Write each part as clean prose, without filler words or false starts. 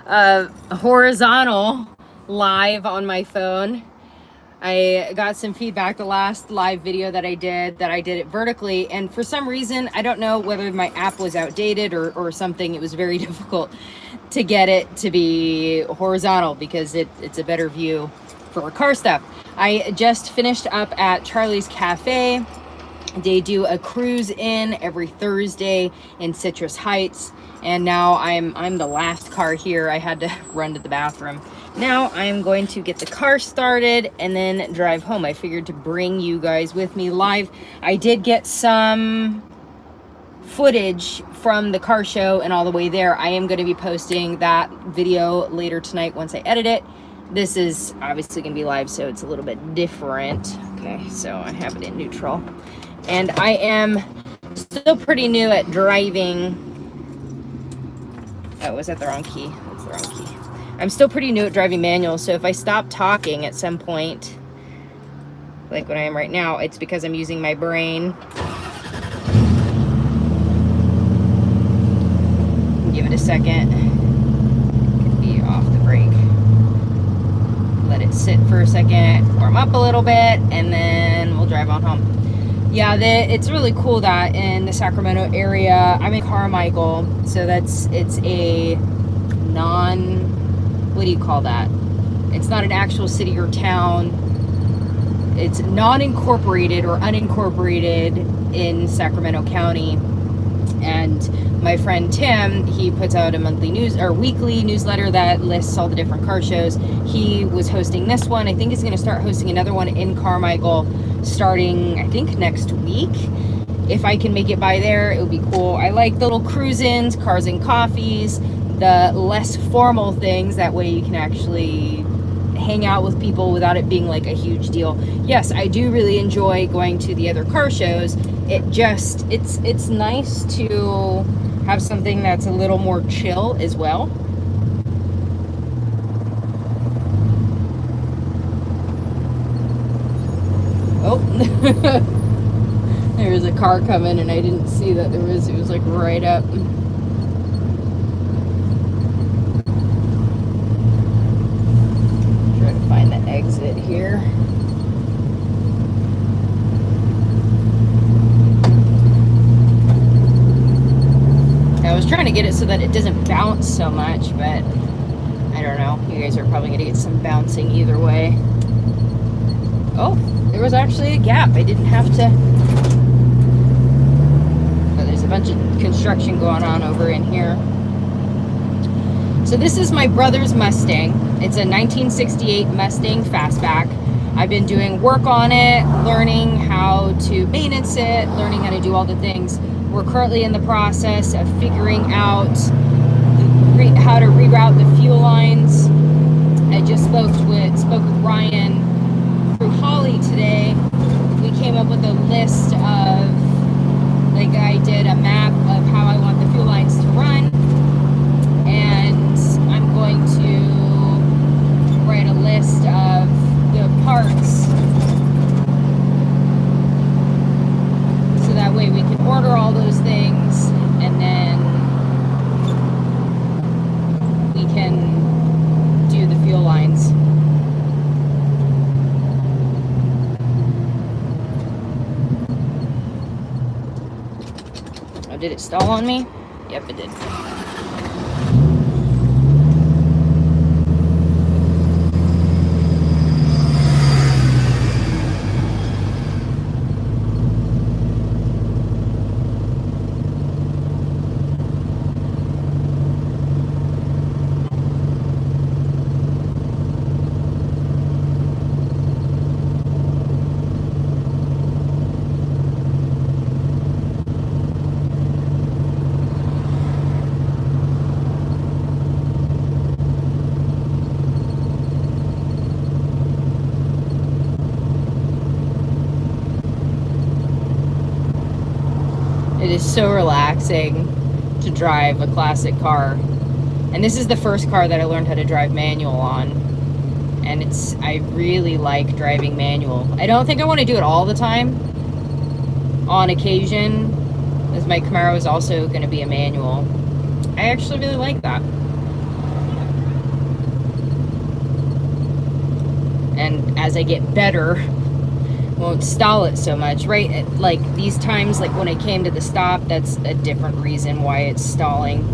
horizontal live on my phone. I got some feedback the last live video that I did it vertically, and for some reason, I don't know whether my app was outdated or something, it was very difficult to get it to be horizontal because it's a better view for car stuff. I just finished up at Charlie's Cafe. They do a Cruisin every Thursday in Citrus Heights, and now I'm the last car here. I had to run to the bathroom. Now I'm going to get the car started and then drive home. I figured to bring you guys with me live. I did get some footage from the car show and all the way there. I am going to be posting that video later tonight once I edit it. This is obviously going to be live, so it's a little bit different. Okay, so I have it in neutral. And I am still pretty new at driving. Oh, was that the wrong key? That's the wrong key. I'm still pretty new at driving manual, so if I stop talking at some point, like when I am right now, it's because I'm using my brain. Give it a second. Could be off the brake. Let it sit for a second, warm up a little bit, and then we'll drive on home. Yeah, it's really cool that in the Sacramento area, I'm in Carmichael, so it's a what do you call that? It's not an actual city or town. It's non-incorporated or unincorporated in Sacramento County. And my friend Tim, he puts out a weekly newsletter that lists all the different car shows. He was hosting this one. I think he's going to start hosting another one in Carmichael starting, I think, next week. If I can make it by there, it would be cool. I like the little cruisins, cars and coffees, the less formal things. That way you can actually hang out with people without it being like a huge deal. Yes, I do really enjoy going to the other car shows. It's nice to have something that's a little more chill as well. Oh, there was a car coming and I didn't see that it was like right up. Try to find the exit here. I was trying to get it so that it doesn't bounce so much, but I don't know. You guys are probably gonna get some bouncing either way. Oh, there was actually a gap. I didn't have to. Oh, there's a bunch of construction going on over in here. So this is my brother's Mustang. It's a 1968 Mustang Fastback. I've been doing work on it, learning how to maintenance it, learning how to do all the things. We're currently in the process of figuring out how to reroute the fuel lines. I just spoke with Ryan through Holly today. We came up with a list of, like, I did a map of how I want the fuel lines to run, and I'm going to write a list of the parts so that way we can order all those things and then we can do the fuel lines. Oh, did it stall on me? Yep, it did. It is so relaxing to drive a classic car. And this is the first car that I learned how to drive manual on. And I really like driving manual. I don't think I want to do it all the time. On occasion, as my Camaro is also going to be a manual. I actually really like that. as I get better, won't stall it so much, right? Like these times, like when I came to the stop, that's a different reason why it's stalling.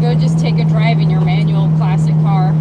Go just take a drive in your manual classic car.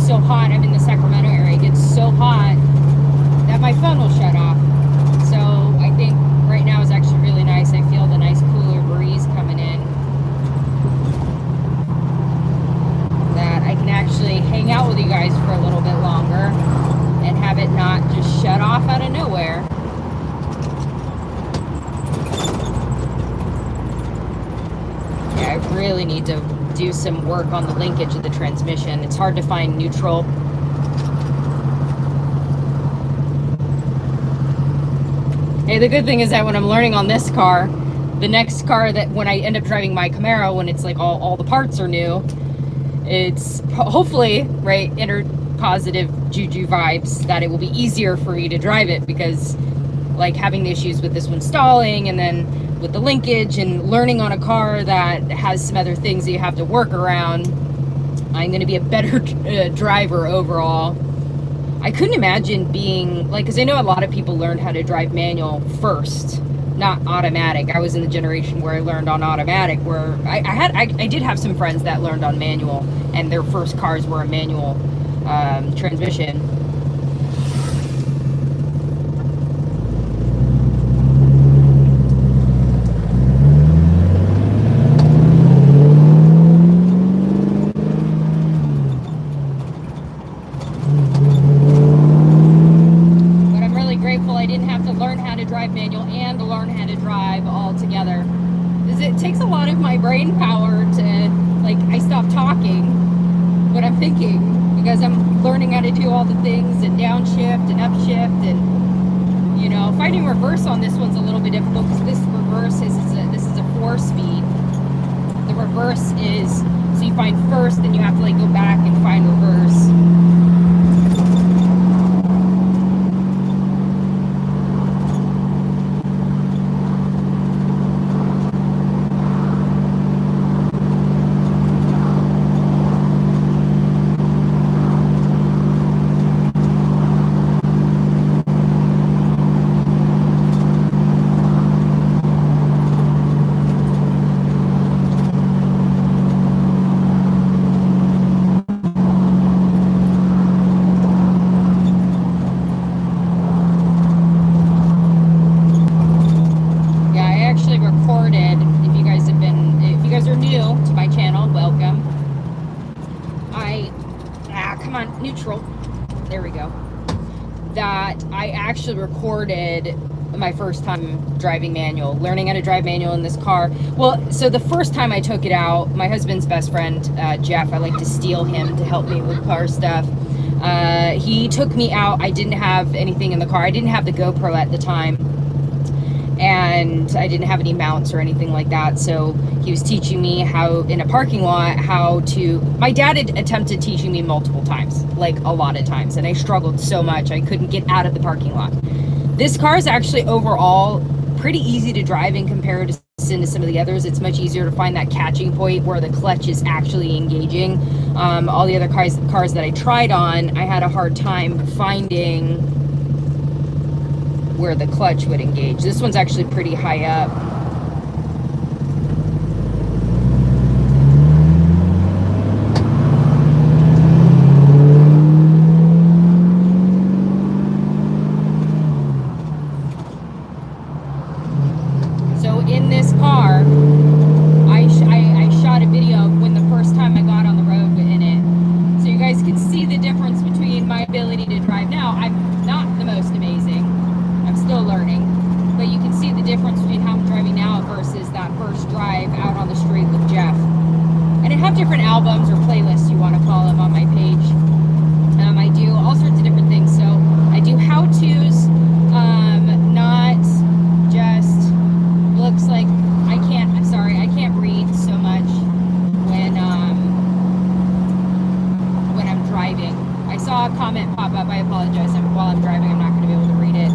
So hot, I'm in the Sacramento area, it gets so hot that my phone will shut off. So I think right now is actually really nice. I feel the nice cooler breeze coming in, that I can actually hang out with you guys for a little bit longer and have it not just shut off out of nowhere. Yeah, I really need to do some work on the linkage of the transmission. It's hard to find neutral. Hey, the good thing is that when I'm learning on this car, the next car that when I end up driving my Camaro, when it's like all the parts are new, it's hopefully, right, positive juju vibes that it will be easier for me to drive it, because like having the issues with this one stalling, and then with the linkage and learning on a car that has some other things that you have to work around, I'm going to be a better driver overall. I couldn't imagine being like, because I know a lot of people learned how to drive manual first, not automatic. I was in the generation where I learned on automatic, where I did have some friends that learned on manual, and their first cars were a manual transmission. I didn't have to learn how to drive manual and to learn how to drive all together. is it takes a lot of my brain power to, like, I stop talking when I'm thinking, because I'm learning how to do all the things, and downshift and upshift, and, you know, finding reverse on this one's a little bit difficult because this reverse is this is a 4-speed. The reverse is, so you find first, then you have to like go back and find reverse. Recorded, if you guys are new to my channel, welcome. Come on, neutral, there we go. That I actually recorded my first time driving manual, learning how to drive manual in this car. Well, so the first time I took it out, my husband's best friend, Jeff, I like to steal him to help me with car stuff. He took me out. I didn't have anything in the car. I didn't have the GoPro at the time, and I didn't have any mounts or anything like that. So he was teaching me how, in a parking lot, how to, my dad had attempted teaching me multiple times, like a lot of times, and I struggled so much I couldn't get out of the parking lot. This car is actually overall pretty easy to drive in comparison to some of the others. It's much easier to find that catching point where the clutch is actually engaging. All the other cars that I tried on, I had a hard time finding where the clutch would engage. This one's actually pretty high up. So in this car, I shot a video of when the first time I got on the road in it. So you guys can see the difference between my ability to drive now. I'm not the most amazing. I'm still learning, but you can see the difference between how I'm driving now versus that first drive out on the street with Jeff. And I have different albums or playlists, you want to call them, on my page. I do all sorts of different things. So I do how-tos, not just, looks like I can't read so much when I'm driving. I saw a comment pop up. I apologize. While I'm driving, I'm not going to be able to read it.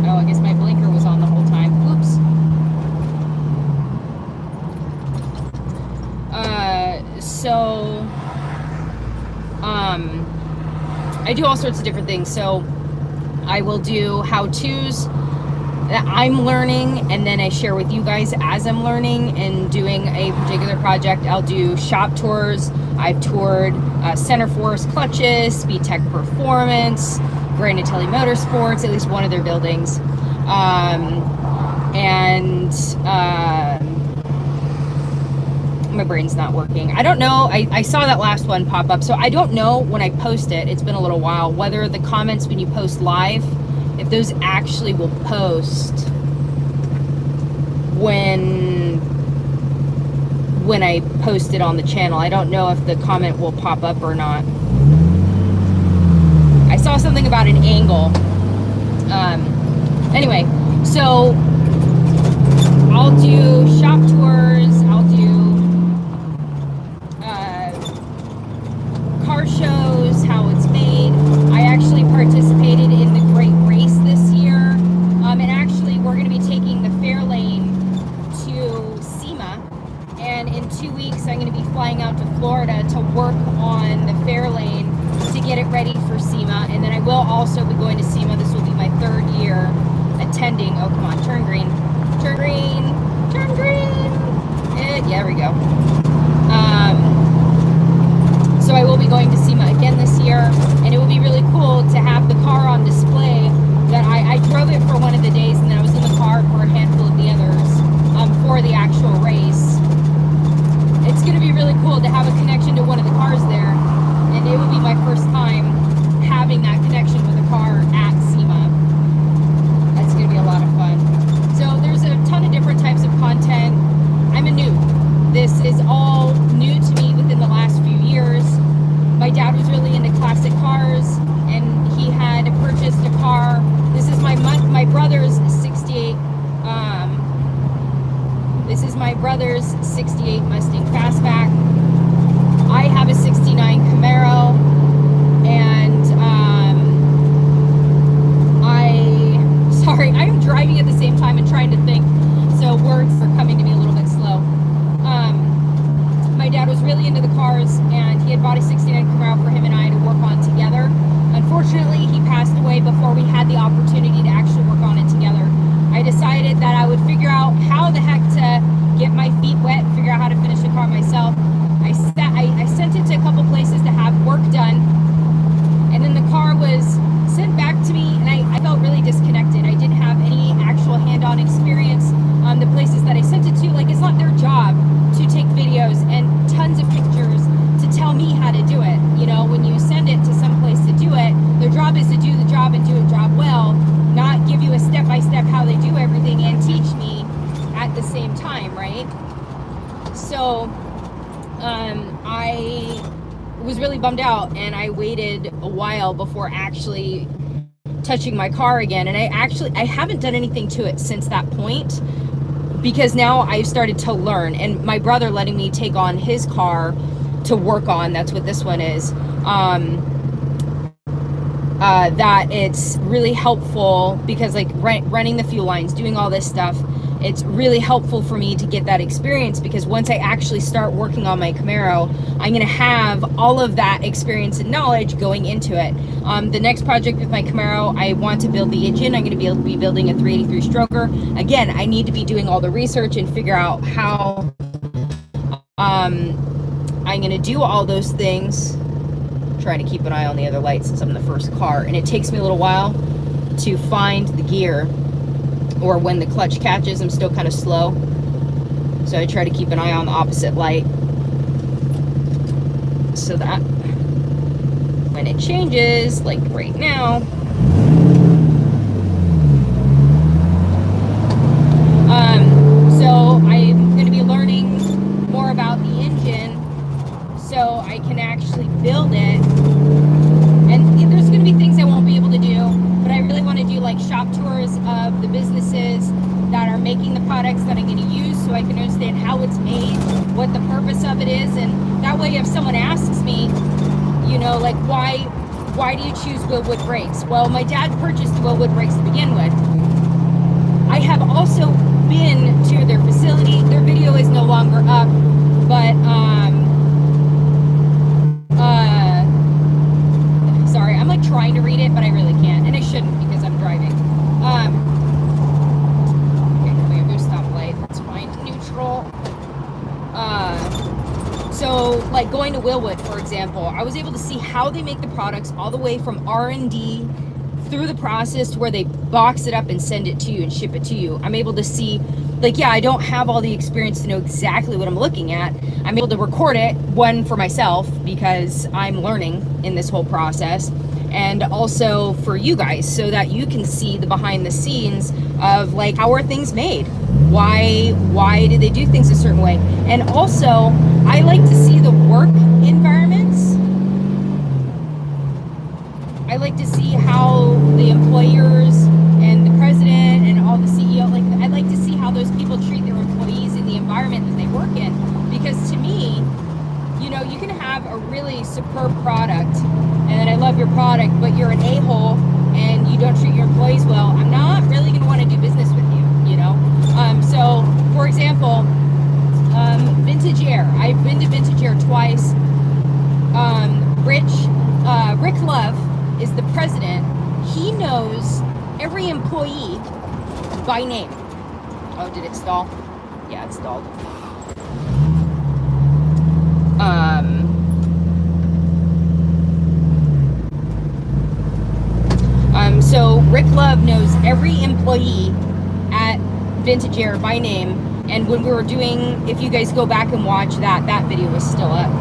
Oh, I guess my blinker was on the whole time. Oops. I do all sorts of different things. So I will do how-tos that I'm learning, and then I share with you guys as I'm learning and doing a particular project. I'll do shop tours. I've toured Center Force Clutches, Speed Tech Performance, Granatelli Motorsports, at least one of their buildings. My brain's not working. I don't know. I saw that last one pop up. So I don't know when I post it, it's been a little while, whether the comments when you post live, if those actually will post when I post it on the channel. I don't know if the comment will pop up or not. I saw something about an angle. Anyway, so I'll do shop tours, I'll do car shows, how it's made. I actually participated in the Great Race this year. And actually we're going to be taking the Fairlane to SEMA. And in 2 weeks, I'm going to be flying out to Florida to work on the Fairlane to get it ready for SEMA. And then I will also be going to SEMA. This will be my 3rd year attending. Oh, come on, turn green. Turn green. Turn green. Yeah, there we go. So I will be going to SEMA again this year. And it will be really cool to have the car on display. That I drove it for one of the days, and then I was in the car for a handful of the others for the actual race. It's going to be really cool to have a connection to one of the cars there, and it will be my first time having that connection with a car at SEMA. That's going to be a lot of fun. So cars, 68 Mustang Fastback. I have a 69 Camaro, and sorry, I'm driving at the same time and trying to think, so words are coming to me a little bit slow. My dad was really into the cars, and he had bought a 69 Camaro for him and I to work on together. Unfortunately, he passed away before we had the opportunity to actually work on it together. I decided that I would figure out how the heck to get my feet wet, figure out how to finish the car myself. I sent it to a couple places to have work done, and then the car was sent back to me, and I felt really disconnected. I didn't have any actual hand-on experience. The places that I sent it to, like, it's not their job to take videos and tons of pictures to tell me how to do it. You know, when you send it to some place to do it, their job is to do the job and do the job well, not give you a step-by-step how they do everything and teach me at the same time, right? So I was really bummed out, and I waited a while before actually touching my car again. And I haven't done anything to it since that point, because now I've started to learn, and my brother letting me take on his car to work on, that's what this one is, that it's really helpful, because like running the fuel lines, doing all this stuff, it's really helpful for me to get that experience, because once I actually start working on my Camaro, I'm going to have all of that experience and knowledge going into it. The next project with my Camaro, I want to build the engine. I'm going to be building a 383 stroker. Again, I need to be doing all the research and figure out how I'm going to do all those things. I'm trying to keep an eye on the other lights since I'm in the first car, and it takes me a little while to find the gear, or when the clutch catches, I'm still kind of slow. So I try to keep an eye on the opposite light, so that when it changes, like right now, so I'm going to be learning more about the engine so I can actually build it. And there's going to be things I won't be able to do, but I really want to do like shop tours of the businesses that are making the products that I'm going to use, so I can understand how it's made, what the purpose of it is. And that way, if someone asks me, you know, like, why do you choose Willwood brakes? Well, my dad purchased the Willwood brakes to begin with. I have also been to their facility. Their video is no longer up, but sorry, I'm like trying to read it, but I really can't, and I shouldn't because I'm driving. Okay, we're going to stoplight. Let's find neutral. So, like going to Willwood, for example, I was able to see how they make the products all the way from R&D through the process to where they box it up and send it to you and ship it to you. I'm able to see, like, yeah, I don't have all the experience to know exactly what I'm looking at. I'm able to record it, one, for myself, because I'm learning in this whole process, and also for you guys, so that you can see the behind the scenes of, like, how are things made? Why do they do things a certain way? And also, I like to see the work environments. I like to see how the employers and the president and all the CEO, like, I like to see how those people treat their employees in the environment that they work in. Because to me, you know, you can have a really superb product, and I love your product, but you're an a-hole and you don't treat your employees well. I'm not really going to want to do business with you, you know? So, for example, Vintage Air. I've been to Vintage Air twice. Rick Love is the president. He knows every employee by name. Oh, did it stall? Yeah, it stalled. So Rick Love knows every employee at Vintage Air by name. And when we were doing, if you guys go back and watch that video is still up.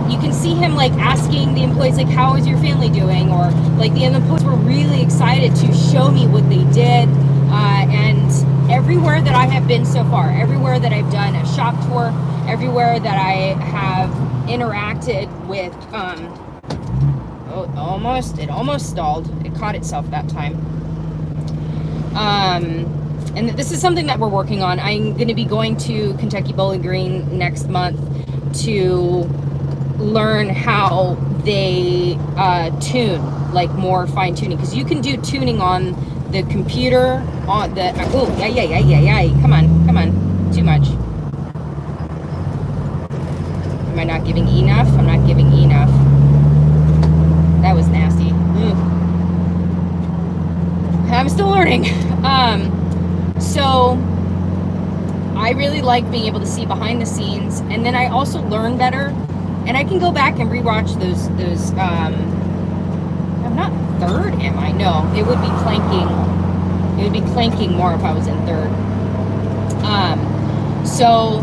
You can see him like asking the employees, like, how is your family doing? Or like the employees were really excited to show me what they did. And everywhere that I have been so far, everywhere that I've done a shop tour, everywhere that I have interacted with, it almost stalled. It caught itself that time. and this is something that we're working on. I'm going to be going to Kentucky Bowling Green next month to learn how they tune, like more fine tuning, because you can do tuning on the computer on the oh yeah, come on, too much. Am I not giving enough? I'm not giving enough. That was nasty. Ugh. I'm still learning. So I really like being able to see behind the scenes, and then I also learn better, and I can go back and rewatch those I'm not third, am I? No, it would be clanking. It would be clanking more if I was in third. So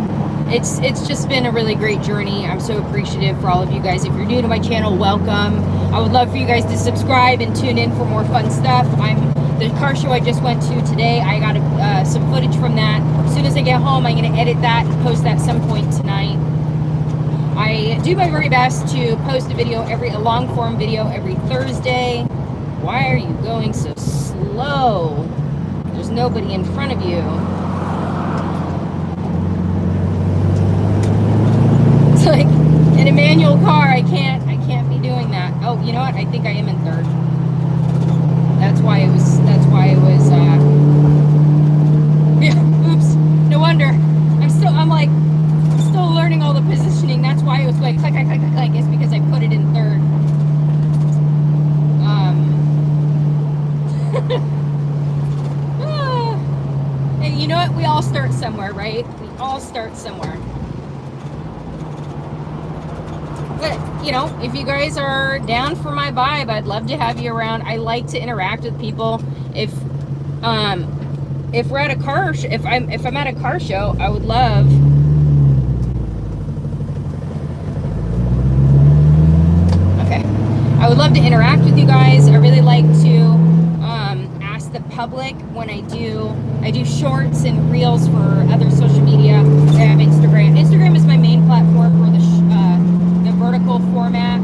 it's just been a really great journey. I'm so appreciative for all of you guys. If you're new to my channel, welcome. I would love for you guys to subscribe and tune in for more fun stuff. The car show I just went to today, I got some footage from that. As soon as I get home, I'm going to edit that and post that some point tonight. I do my very best to post a long form video every Thursday. Why are you going so slow? There's nobody in front of you. It's like in a manual car, I can't be doing that. Oh, you know what? I think I am in third. That's why it was yeah, oops. No wonder. I'm still learning all the positioning. That's why it was like click. It's because I put it in third. Hey, you know what? We all start somewhere, right? We all start somewhere. But, you know, if you guys are down for my vibe, I'd love to have you around. I like to interact with people. If we're at a car, if I'm at a car show, I would love. Okay, I would love to interact with you guys. I really like to ask the public when I do shorts and reels for other social media. I have Instagram. Instagram is my main platform for the vertical format.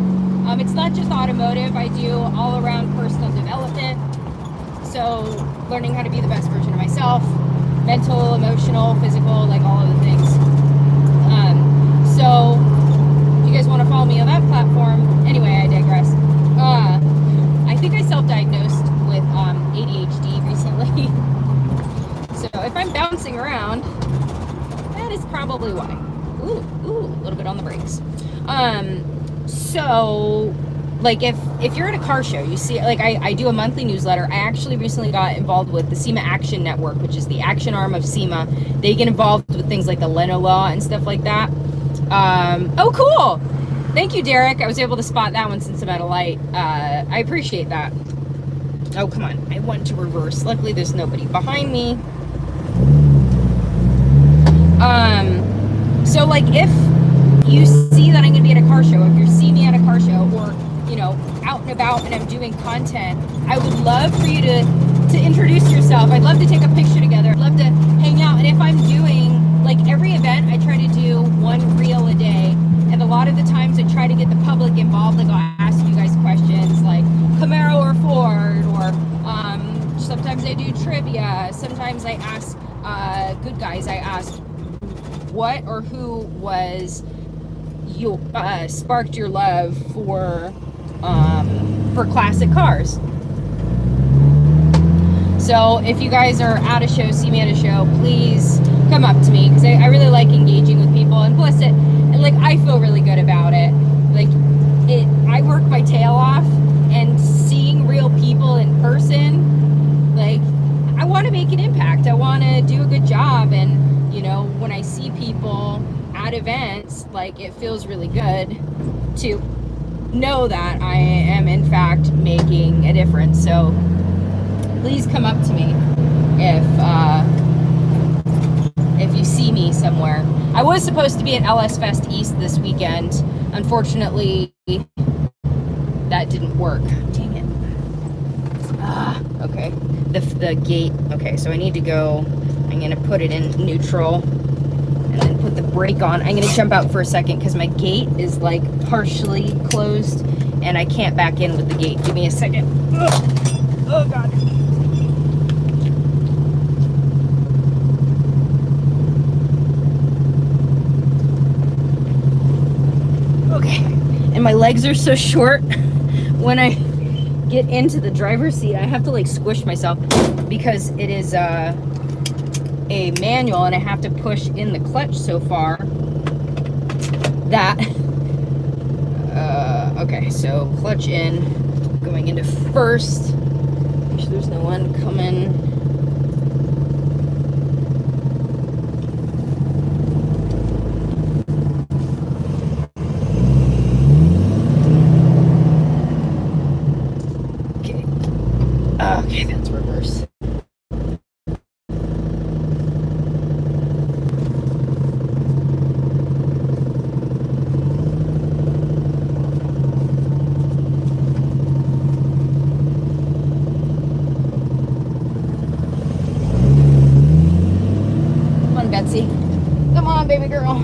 It's not just automotive. I do all around personal development. So learning how to be the best version of myself, mental, emotional, physical, like all of the things. So if you guys want to follow me on that platform, anyway, I digress. I think I self-diagnosed with ADHD recently. So if I'm bouncing around, that is probably why. Ooh, a little bit on the brakes. So like if you're at a car show, you see, like I do a monthly newsletter. I actually recently got involved with the SEMA Action Network, which is the action arm of SEMA. They get involved with things like the Leno Law and stuff like that. Oh, cool. Thank you, Derek. I was able to spot that one since I'm at a light. I appreciate that. Oh, come on. I want to reverse. Luckily, there's nobody behind me. So like if you see that I'm going to be at a car show, if you see me at a car show, or, you know, out and about and I'm doing content, I would love for you to introduce yourself. I'd love to take a picture together. I'd love to hang out. And if I'm doing, like every event, I try to do one reel a day. And a lot of the times I try to get the public involved. Like I'll ask you guys questions like Camaro or Ford, or sometimes I do trivia. Sometimes I ask good guys, I ask what or who was you sparked your love for classic cars. So if you guys are at a show, see me at a show, please come up to me, because I really like engaging with people, and plus it, and like I feel really good about it. Like I work my tail off, and seeing real people in person, like I want to make an impact. I want to do a good job, and you know, when I see people at events, like it feels really good to know that I am in fact making a difference. So please come up to me if you see me somewhere. I was supposed to be at LS Fest East this weekend. Unfortunately, that didn't work. Dang it. Okay. The gate. Okay, so I need to go. I'm gonna put it in neutral and then put the brake on. I'm gonna jump out for a second because my gate is like partially closed and I can't back in with the gate. Give me a second. Ugh. Oh God. legs are so short. When I get into the driver's seat, I have to like squish myself because it is a manual and I have to push in the clutch so far that okay, so clutch in, going into first. Make sure there's no one coming. Okay, that's reverse. Come on, Betsy. Come on, baby girl.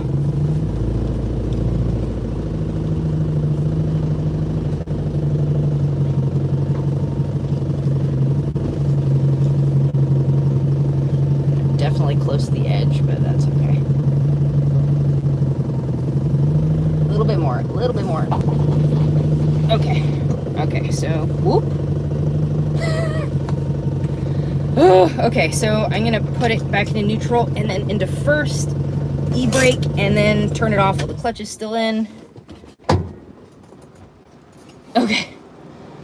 Definitely close to the edge, but that's okay. A little bit more, a little bit more. Okay, okay, so whoop. Okay, so I'm gonna put it back into neutral and then into first, e-brake, and then turn it off while the clutch is still in. Okay.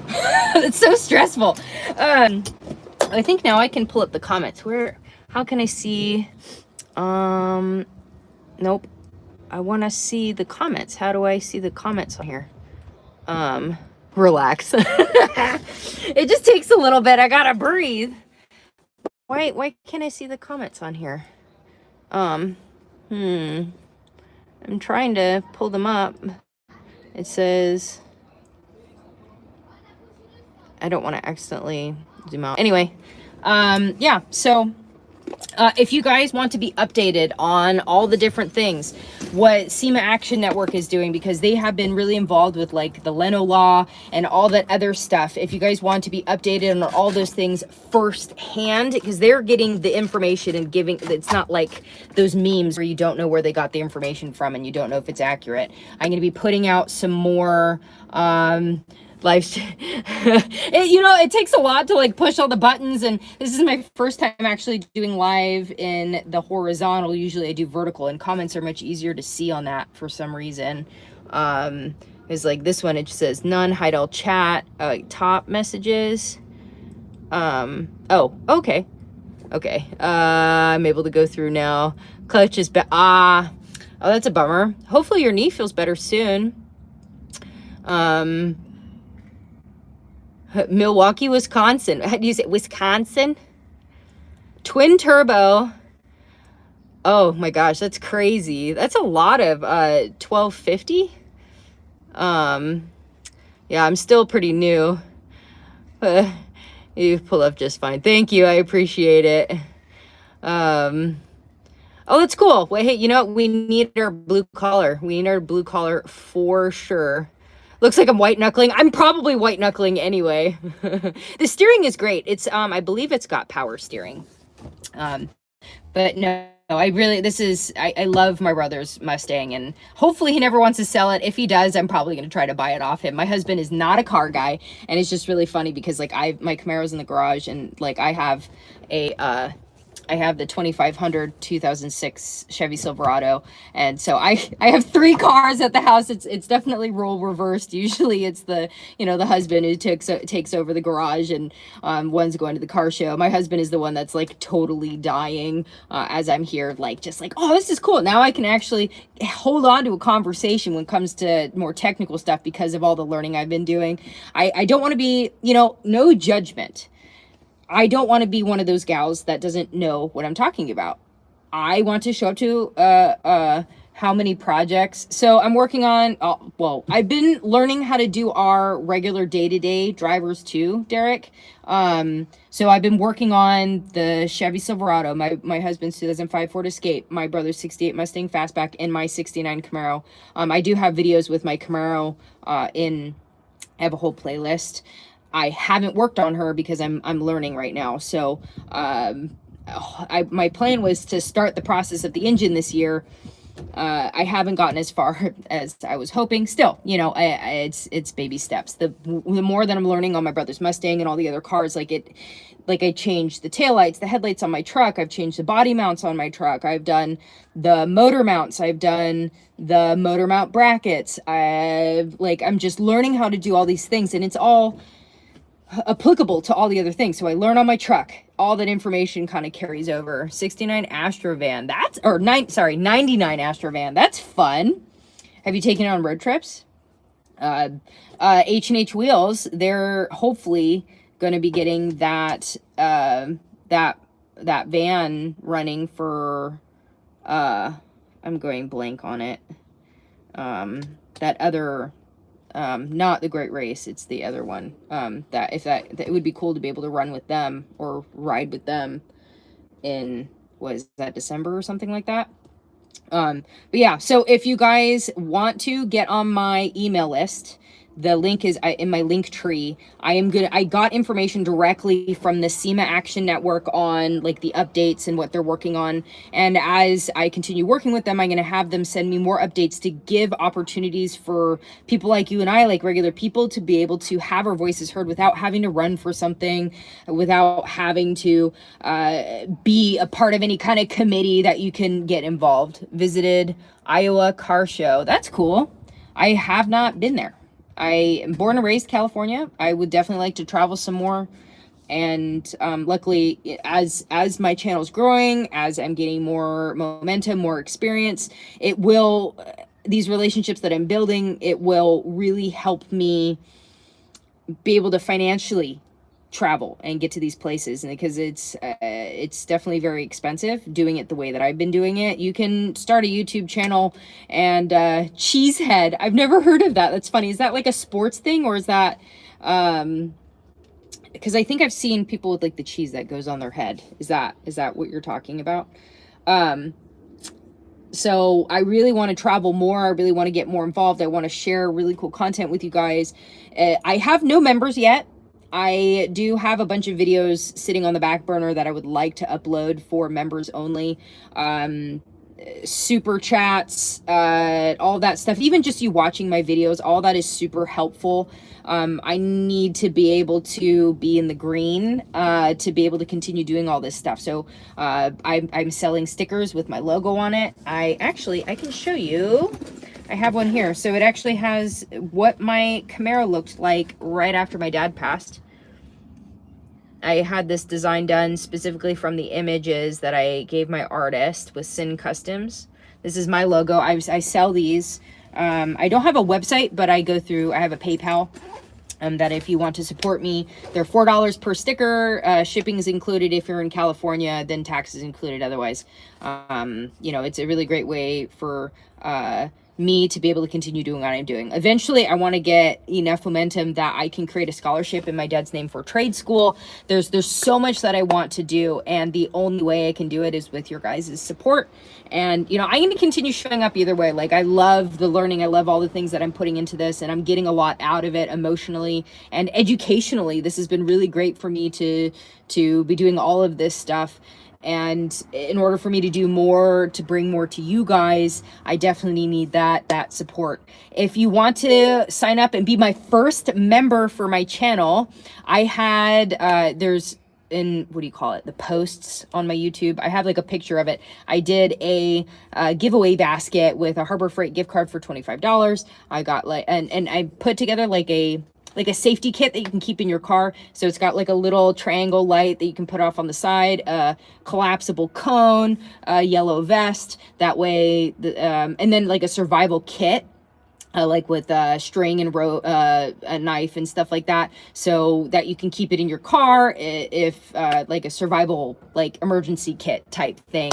It's so stressful. I think now I can pull up the comments. How can I see? Nope. I want to see the comments. How do I see the comments on here? Relax. It just takes a little bit. I gotta breathe. Why can't I see the comments on here? I'm trying to pull them up. It says, I don't want to accidentally zoom out. Anyway, yeah, so if you guys want to be updated on all the different things, what SEMA Action Network is doing, because they have been really involved with like the Leno law and all that other stuff. If you guys want to be updated on all those things firsthand, because they're getting the information and giving, it's not like those memes where you don't know where they got the information from and you don't know if it's accurate. I'm going to be putting out some more, it takes a lot to like push all the buttons, and this is my first time actually doing live in the horizontal. Usually I do vertical, and comments are much easier to see on that for some reason. It's like this one, it just says none, hide all chat, top messages. Oh, okay, I'm able to go through now. Clutch is oh, that's a bummer. Hopefully your knee feels better soon. Milwaukee, Wisconsin. How do you say Wisconsin? Twin turbo. Oh my gosh, that's crazy. That's a lot of 1250. Yeah, I'm still pretty new. You pull up just fine. Thank you. I appreciate it. Oh, that's cool. Wait, hey, you know what? We need our blue collar. We need our blue collar for sure. Looks like I'm white knuckling. I'm probably white knuckling anyway. The steering is great. It's I believe it's got power steering. But no, I love my brother's Mustang, and hopefully he never wants to sell it. If he does, I'm probably going to try to buy it off him. My husband is not a car guy, and it's just really funny because like my Camaro's in the garage, and like I have the 2500 2006 Chevy Silverado, and so I have 3 cars at the house. It's definitely role reversed. Usually it's the husband who takes over the garage, and one's going to the car show. My husband is the one that's like totally dying as I'm here, like just like, oh, this is cool. Now I can actually hold on to a conversation when it comes to more technical stuff because of all the learning I've been doing. I don't want to be, no judgment. I don't want to be one of those gals that doesn't know what I'm talking about. I want to show up to how many projects. So I'm working on, I've been learning how to do our regular day-to-day drivers too, Derek. So I've been working on the Chevy Silverado, my husband's 2005 Ford Escape, my brother's 68 Mustang Fastback, and my 69 Camaro. I do have videos with my Camaro I have a whole playlist. I haven't worked on her because I'm learning right now. So my plan was to start the process of the engine this year, I haven't gotten as far as I was hoping. Still, you know, it's baby steps. The more that I'm learning on my brother's Mustang and all the other cars, like I changed the taillights, the headlights on my truck. I've changed the body mounts on my truck. I've done the motor mounts. I've done the motor mount brackets. I'm just learning how to do all these things, and it's all applicable to all the other things. So I learn on my truck. All that information kind of carries over. 69 Astrovan. 99 Astrovan. That's fun. Have you taken it on road trips? H&H Wheels, they're hopefully going to be getting that that van running for I'm going blank on it. That other not the Great Race, it's the other one. That it would be cool to be able to run with them or ride with them in, was that December or something like that? But yeah, so if you guys want to get on my email list, the link is in my link tree. I got information directly from the SEMA Action Network on like the updates and what they're working on. And as I continue working with them, I'm going to have them send me more updates to give opportunities for people like you and I, like regular people, to be able to have our voices heard without having to run for something, without having to be a part of any kind of committee that you can get involved. Visited Iowa Car Show. That's cool. I have not been there. I am born and raised California. I would definitely like to travel some more. And luckily, as my channel's growing, as I'm getting more momentum, more experience, it will, these relationships that I'm building, it will really help me be able to financially travel and get to these places. And because it's definitely very expensive doing it the way that I've been doing it. You can start a YouTube channel and Cheesehead, I've never heard of that. That's funny. Is that like a sports thing, or is that because I think I've seen people with like the cheese that goes on their head. Is that what you're talking about? So I really want to travel more. I really want to get more involved. I want to share really cool content with you guys. I have no members yet. I do have a bunch of videos sitting on the back burner that I would like to upload for members only. Super chats, all that stuff, even just you watching my videos, all that is super helpful. I need to be able to be in the green to be able to continue doing all this stuff. So I'm selling stickers with my logo on it. I can show you. I have one here. So it actually has what my Camaro looked like right after my dad passed. I had this design done specifically from the images that I gave my artist with Sin Customs. This is my logo. I sell these. I don't have a website, but I have a PayPal. That if you want to support me, they're $4 per sticker. Shipping is included if you're in California, then taxes included otherwise. You know, it's a really great way for me to be able to continue doing what I'm doing. Eventually, I want to get enough momentum that I can create a scholarship in my dad's name for trade school. There's so much that I want to do, and the only way I can do it is with your guys' support. And, you know, I'm going to continue showing up either way. Like, I love the learning. I love all the things that I'm putting into this, and I'm getting a lot out of it emotionally and educationally. This has been really great for me to be doing all of this stuff. And in order for me to do more, to bring more to you guys, I definitely need that support. If you want to sign up and be my first member for my channel, I had, there's in, what do you call it? The posts on my YouTube. I have like a picture of it. I did a giveaway basket with a Harbor Freight gift card for $25. I got like, and I put together like a safety kit that you can keep in your car. So it's got like a little triangle light that you can put off on the side, a collapsible cone, a yellow vest. That way, and then like a survival kit, like with string and rope, a knife and stuff like that, so that you can keep it in your car if like a survival, like emergency kit type thing.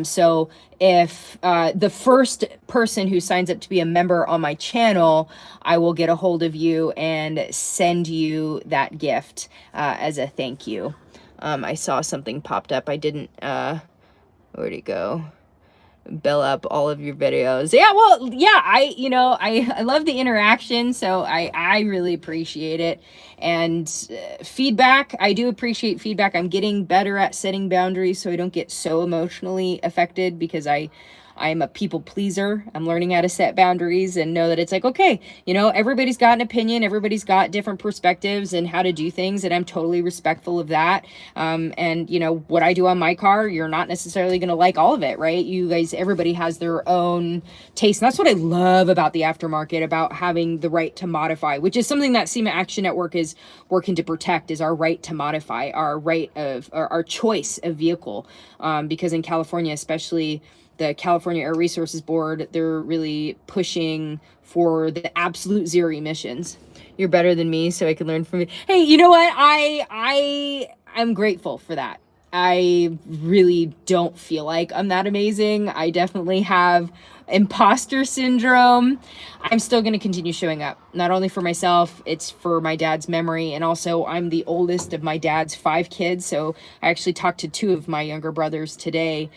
So if the first person who signs up to be a member on my channel, I will get a hold of you and send you that gift as a thank you. I saw something popped up. I didn't, where'd it go? Bill up all of your videos. Yeah, well, yeah, I love the interaction, so I really appreciate it. And feedback, I do appreciate feedback. I'm getting better at setting boundaries so I don't get so emotionally affected, because I I'm a people pleaser. I'm learning how to set boundaries and know that it's like, okay, you know, everybody's got an opinion, everybody's got different perspectives and how to do things, and I'm totally respectful of that. And you know, what I do on my car, you're not necessarily going to like all of it, right? You guys, everybody has their own taste. And that's what I love about the aftermarket, about having the right to modify, which is something that SEMA Action Network is working to protect, is our right to modify, our right of, our choice of vehicle. Because in California, especially the California Air Resources Board, they're really pushing for the absolute zero emissions. You're better than me, so I can learn from you. Hey, you know what? I'm grateful for that. I really don't feel like I'm that amazing. I definitely have imposter syndrome. I'm still going to continue showing up, not only for myself, it's for my dad's memory. And also I'm the oldest of my dad's 5 kids. So I actually talked to 2 of my younger brothers today.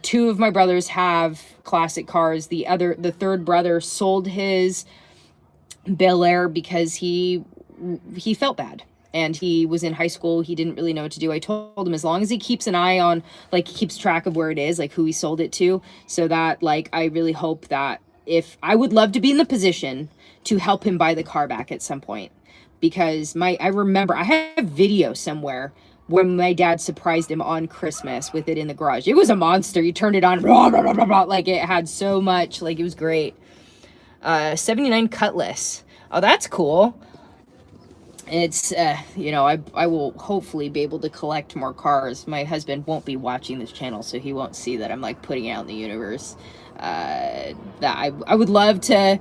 2 of my brothers have classic cars. The third brother sold his Bel Air because he felt bad. And he was in high school. He didn't really know what to do. I told him, as long as he keeps an eye on, like, keeps track of where it is, like who he sold it to, so that, like, I really hope that if I would love to be in the position to help him buy the car back at some point, because I remember I have video somewhere when my dad surprised him on Christmas with it in the garage. It was a monster. You turned it on, blah, blah, blah, blah, blah, like it had so much, like it was great. 79 Cutlass. Oh, that's cool. It's, you know, I will hopefully be able to collect more cars. My husband won't be watching this channel, so he won't see that I'm, like, putting it out in the universe. That I would love to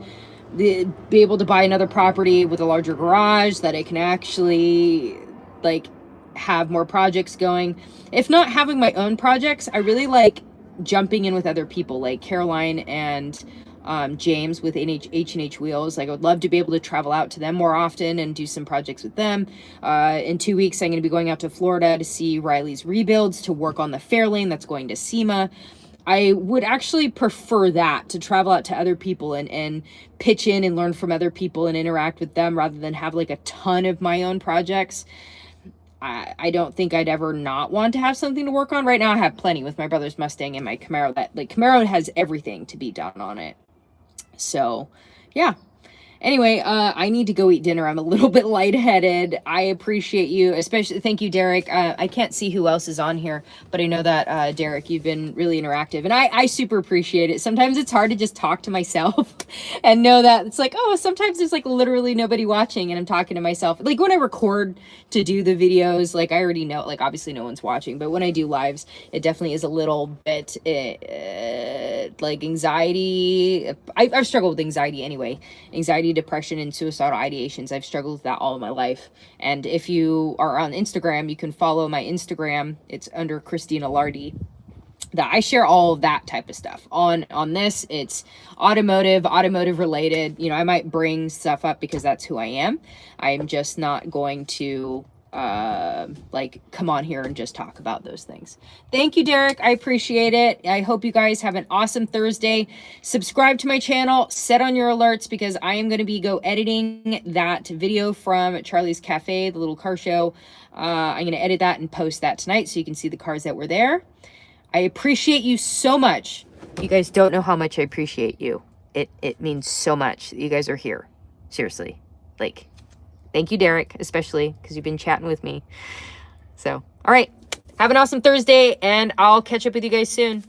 be able to buy another property with a larger garage, that I can actually, like, have more projects going. If not having my own projects, I really like jumping in with other people, like Caroline and James with H&H Wheels. Like, I would love to be able to travel out to them more often and do some projects with them. In 2 weeks, I'm going to be going out to Florida to see Riley's rebuilds, to work on the Fairlane that's going to SEMA. I would actually prefer that, to travel out to other people and pitch in and learn from other people and interact with them, rather than have like a ton of my own projects. I don't think I'd ever not want to have something to work on. Right now I have plenty with my brother's Mustang and my Camaro. That, like, Camaro has everything to be done on it. So yeah. Anyway, I need to go eat dinner. I'm a little bit lightheaded. I appreciate you, especially, thank you, Derek. I can't see who else is on here, but I know that, Derek, you've been really interactive, and I super appreciate it. Sometimes it's hard to just talk to myself and know that it's like, oh, sometimes there's, like, literally nobody watching and I'm talking to myself. Like, when I record to do the videos, like, I already know, like, obviously no one's watching, but when I do lives, it definitely is a little bit, like, anxiety. I've struggled with anxiety anyway. Anxiety, depression, and suicidal ideations. I've struggled with that all of my life. And if you are on Instagram, you can follow my Instagram. It's under Christina Lardy. That I share all of that type of stuff. On this, it's automotive related. You know, I might bring stuff up because that's who I am. I'm just not going to like, come on here and just talk about those things. Thank you, Derek. I appreciate it. I hope you guys have an awesome Thursday. Subscribe to my channel, set on your alerts, because I am going to be editing that video from Charlie's Cafe, the little car show. I'm going to edit that and post that tonight so you can see the cars that were there. I appreciate you so much. You guys don't know how much I appreciate you. It means so much that you guys are here. Seriously. Like, thank you, Derek, especially because you've been chatting with me. So, all right. Have an awesome Thursday, and I'll catch up with you guys soon.